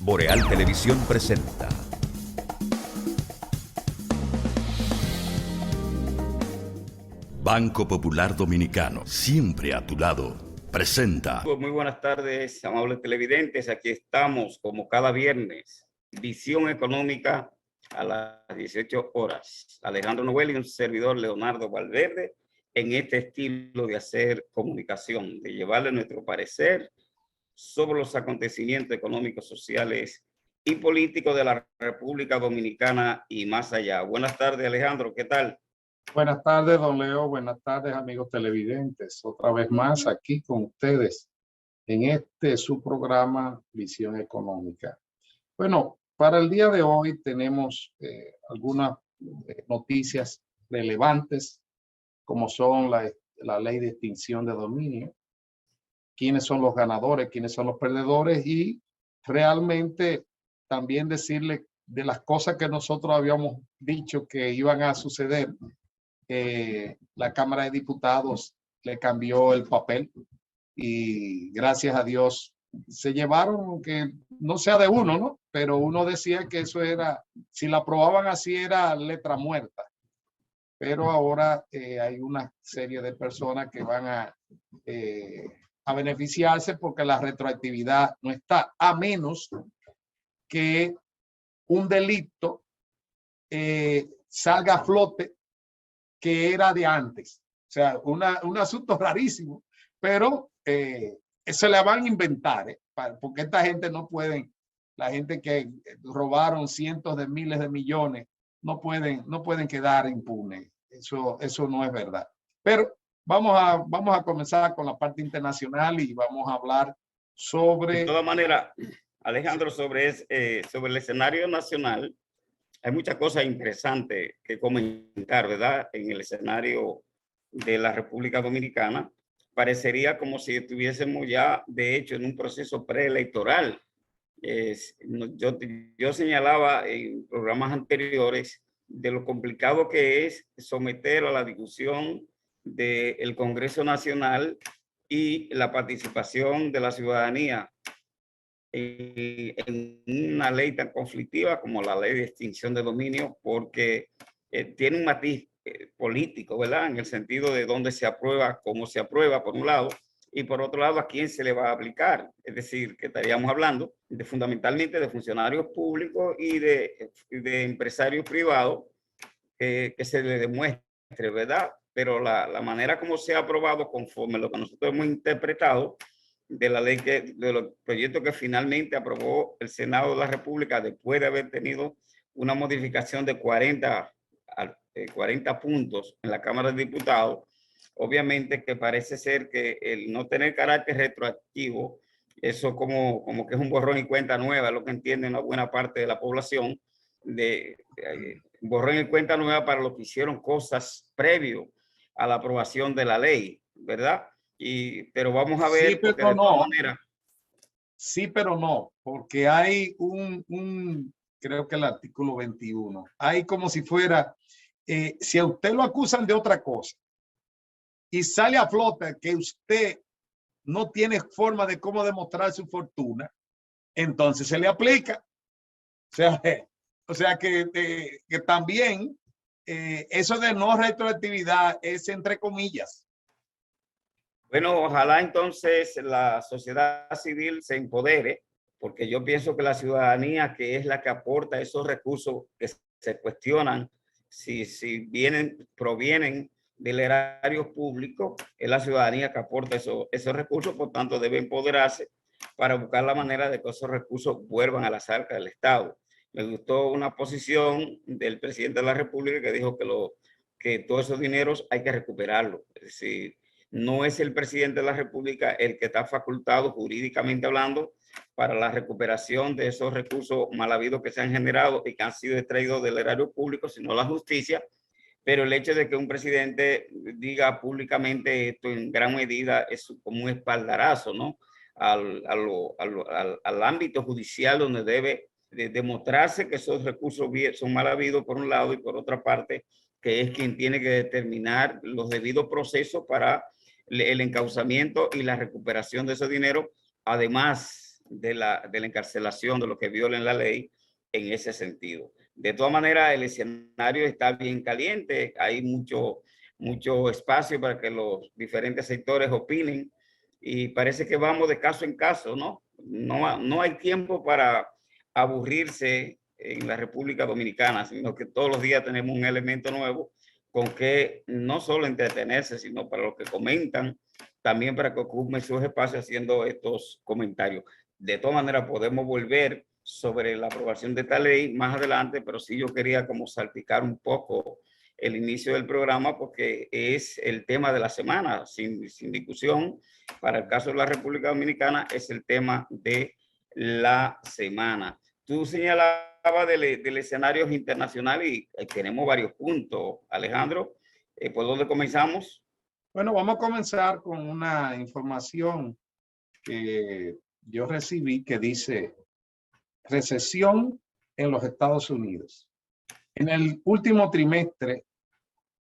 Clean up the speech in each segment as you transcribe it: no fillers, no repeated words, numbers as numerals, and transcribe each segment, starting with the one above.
Boreal Televisión presenta Banco Popular Dominicano, siempre a tu lado, presenta. Muy buenas tardes, amables televidentes. Aquí estamos, como cada viernes, Visión Económica a las 18 horas. Alejandro Noel y un servidor, Leonardo Valverde, en este estilo de hacer comunicación, de llevarle nuestro parecer sobre los acontecimientos económicos, sociales y políticos de la República Dominicana y más allá. Buenas tardes, Alejandro, ¿qué tal? Buenas tardes, don Leo. Buenas tardes, amigos televidentes. Otra vez más aquí con ustedes en su programa Visión Económica. Bueno, para el día de hoy tenemos algunas noticias relevantes, como son la ley de extinción de dominio, quiénes son los ganadores, quiénes son los perdedores y realmente también decirle de las cosas que nosotros habíamos dicho que iban a suceder. La Cámara de Diputados le cambió el papel y gracias a Dios se llevaron, que no sea de uno, ¿no? Pero uno decía que eso era, si la aprobaban así era letra muerta. Pero ahora hay una serie de personas que van a beneficiarse porque la retroactividad no está, a menos que un delito salga a flote que era de antes. O sea, un asunto rarísimo, pero se la van a inventar, porque esta gente no pueden, la gente que robaron cientos de miles de millones, no pueden quedar impunes. Eso no es verdad. Pero vamos a comenzar con la parte internacional y vamos a hablar sobre... De todas maneras, Alejandro, sobre el escenario nacional, hay muchas cosas interesantes que comentar, ¿verdad? En el escenario de la República Dominicana, parecería como si estuviésemos ya, de hecho, en un proceso preelectoral. Yo señalaba en programas anteriores de lo complicado que es someter a la discusión del Congreso Nacional y la participación de la ciudadanía en una ley tan conflictiva como la ley de extinción de dominio, porque tiene un matiz político, ¿verdad? En el sentido de dónde se aprueba, cómo se aprueba, por un lado, y por otro lado, a quién se le va a aplicar. Es decir, que estaríamos hablando fundamentalmente de funcionarios públicos y de empresarios privados que se le demuestre, ¿verdad? Pero la manera como se ha aprobado, conforme lo que nosotros hemos interpretado, de la ley de los proyectos que finalmente aprobó el Senado de la República después de haber tenido una modificación de 40 puntos en la Cámara de Diputados, obviamente que parece ser que el no tener carácter retroactivo, eso como que es un borrón y cuenta nueva, lo que entiende una buena parte de la población, borrón y cuenta nueva para los que hicieron cosas previo a la aprobación de la ley, ¿verdad? Pero vamos a ver, sí, porque de todas maneras. Sí, pero no, porque hay creo que el artículo 21, hay como si fuera, si a usted lo acusan de otra cosa y sale a flote que usted no tiene forma de cómo demostrar su fortuna, entonces se le aplica. O sea que también eso de no retroactividad es entre comillas. Bueno, ojalá entonces la sociedad civil se empodere, porque yo pienso que la ciudadanía, que es la que aporta esos recursos que se cuestionan si provienen del erario público, es la ciudadanía que aporta esos recursos, por tanto debe empoderarse para buscar la manera de que esos recursos vuelvan a las arcas del Estado. Me gustó una posición del presidente de la República que dijo que todos esos dineros hay que recuperarlos. Es decir, no es el presidente de la República el que está facultado jurídicamente hablando para la recuperación de esos recursos mal habidos que se han generado y que han sido extraídos del erario público, sino la justicia. Pero el hecho de que un presidente diga públicamente esto en gran medida es como un espaldarazo, ¿no? Al ámbito judicial, donde debe demostrarse que esos recursos son mal habidos por un lado, y por otra parte, que es quien tiene que determinar los debidos procesos para el encauzamiento y la recuperación de ese dinero, además de la encarcelación de los que violen la ley en ese sentido. De todas maneras, el escenario está bien caliente, hay mucho espacio para que los diferentes sectores opinen y parece que vamos de caso en caso, ¿no? No hay tiempo para aburrirse en la República Dominicana, sino que todos los días tenemos un elemento nuevo con que no solo entretenerse, sino para los que comentan, también para que ocupen sus espacios haciendo estos comentarios. De todas maneras, podemos volver sobre la aprobación de esta ley más adelante, pero sí yo quería como salpicar un poco el inicio del programa porque es el tema de la semana, sin discusión. Para el caso de la República Dominicana es el tema de la semana. Tú señalabas del escenario internacional y tenemos varios puntos. Alejandro, ¿por dónde comenzamos? Bueno, vamos a comenzar con una información que yo recibí que dice recesión en los Estados Unidos. En el último trimestre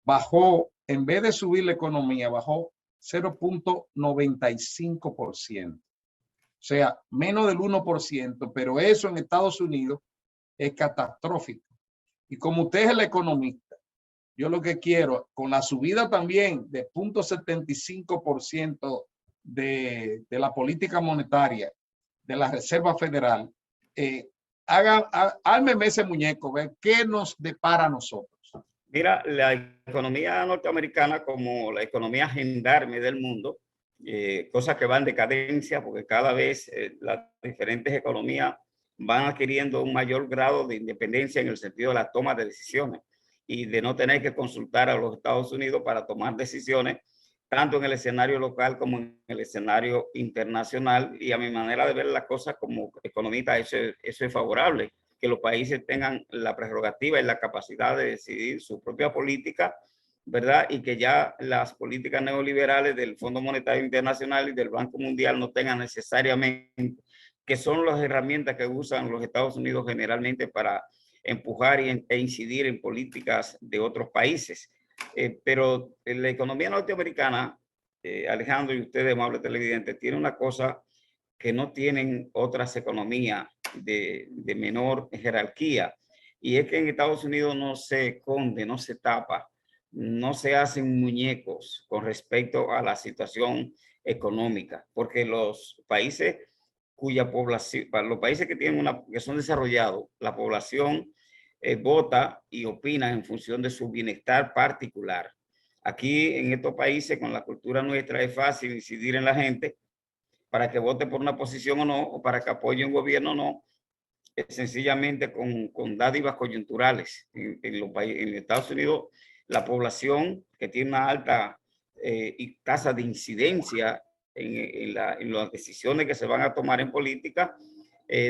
bajó, en vez de subir la economía, bajó 0.95%. O sea, menos del 1%, pero eso en Estados Unidos es catastrófico. Y como usted es el economista, yo lo que quiero, con la subida también de 0.75% de la política monetaria de la Reserva Federal, ármeme ese muñeco, ver qué nos depara a nosotros. Mira, la economía norteamericana como la economía gendarme del mundo, cosas que van en decadencia porque cada vez las diferentes economías van adquiriendo un mayor grado de independencia en el sentido de la toma de decisiones y de no tener que consultar a los Estados Unidos para tomar decisiones, tanto en el escenario local como en el escenario internacional. Y a mi manera de ver las cosas como economista, eso es favorable, que los países tengan la prerrogativa y la capacidad de decidir su propia política, ¿verdad? Y que ya las políticas neoliberales del Fondo Monetario Internacional y del Banco Mundial no tengan necesariamente, que son las herramientas que usan los Estados Unidos generalmente para empujar e incidir en políticas de otros países. Pero la economía norteamericana, Alejandro y ustedes, amables televidentes, tiene una cosa que no tienen otras economías de menor jerarquía. Y es que en Estados Unidos no se esconde, no se tapa, no se hacen muñecos con respecto a la situación económica, porque los países cuya población, para los países que son desarrollados, la población vota y opina en función de su bienestar particular. Aquí en estos países, con la cultura nuestra, es fácil incidir en la gente para que vote por una posición o no, o para que apoye un gobierno o no, sencillamente con dádivas coyunturales. En Estados Unidos, la población que tiene una alta tasa de incidencia en las decisiones que se van a tomar en política,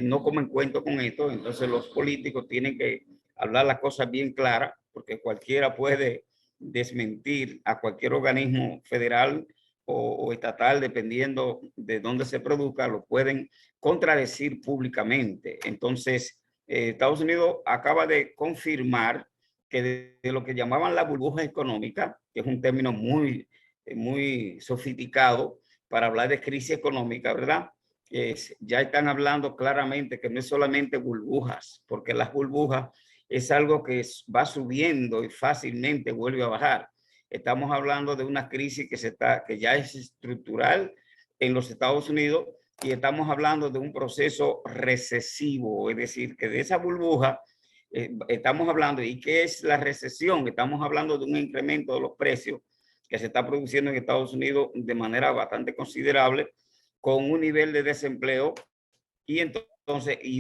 no comen cuento con esto. Entonces los políticos tienen que hablar las cosas bien claras, porque cualquiera puede desmentir a cualquier organismo federal o estatal, dependiendo de dónde se produzca, lo pueden contradecir públicamente. Entonces, Estados Unidos acaba de confirmar que de lo que llamaban la burbuja económica, que es un término muy sofisticado para hablar de crisis económica, ¿verdad? Ya están hablando claramente que no es solamente burbujas, porque las burbujas es algo que va subiendo y fácilmente vuelve a bajar. Estamos hablando de una crisis que ya es estructural en los Estados Unidos y estamos hablando de un proceso recesivo, es decir, que de esa burbuja estamos hablando. ¿Y qué es la recesión? Estamos hablando de un incremento de los precios que se está produciendo en Estados Unidos de manera bastante considerable, con un nivel de desempleo y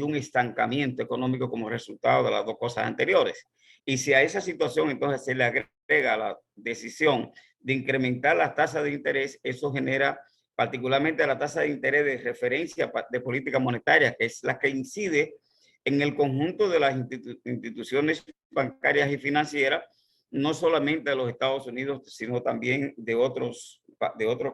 un estancamiento económico como resultado de las dos cosas anteriores. Y si a esa situación entonces se le agrega la decisión de incrementar las tasas de interés, eso genera particularmente la tasa de interés de referencia de política monetaria, que es la que incide en el conjunto de las instituciones bancarias y financieras, no solamente de los Estados Unidos, sino también de otros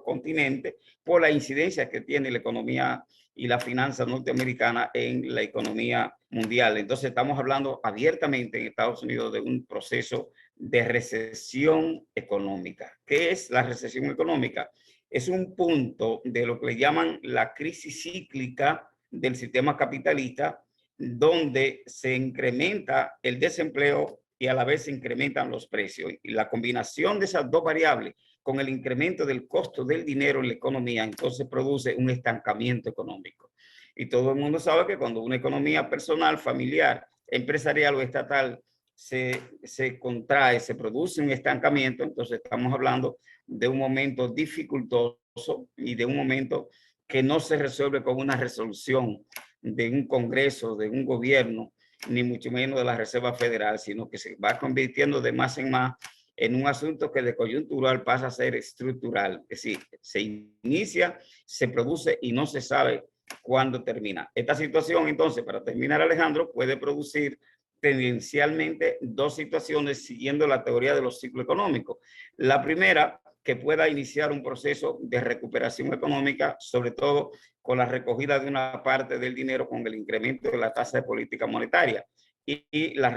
continentes, por la incidencia que tiene la economía y la finanza norteamericana en la economía mundial. Entonces estamos hablando abiertamente en Estados Unidos de un proceso de recesión económica. ¿Qué es la recesión económica? Es un punto de lo que le llaman la crisis cíclica del sistema capitalista, donde se incrementa el desempleo y a la vez se incrementan los precios. Y la combinación de esas dos variables con el incremento del costo del dinero en la economía, entonces produce un estancamiento económico. Y todo el mundo sabe que cuando una economía personal, familiar, empresarial o estatal se contrae, se produce un estancamiento, entonces estamos hablando de un momento dificultoso y de un momento que no se resuelve con una resolución de un Congreso, de un gobierno, ni mucho menos de la Reserva Federal, sino que se va convirtiendo de más en más en un asunto que de coyuntural pasa a ser estructural. Es decir, se inicia, se produce y no se sabe cuándo termina. Esta situación, entonces, para terminar, Alejandro, puede producir tendencialmente dos situaciones siguiendo la teoría de los ciclos económicos. La primera, que pueda iniciar un proceso de recuperación económica, sobre todo con la recogida de una parte del dinero con el incremento de la tasa de política monetaria y la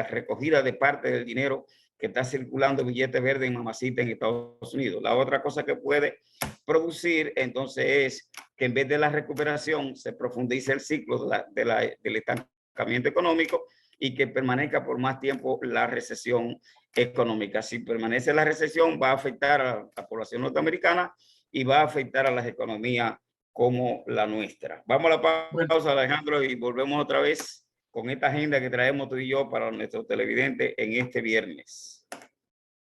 recogida de parte del dinero que está circulando billete verde en Mamacita en Estados Unidos. La otra cosa que puede producir entonces es que en vez de la recuperación se profundice el ciclo del estancamiento económico y que permanezca por más tiempo la recesión económica. Si permanece la recesión, va a afectar a la población norteamericana y va a afectar a las economías como la nuestra. Vamos a la pausa, Alejandro, y volvemos otra vez con esta agenda que traemos tú y yo para nuestros televidentes en este viernes.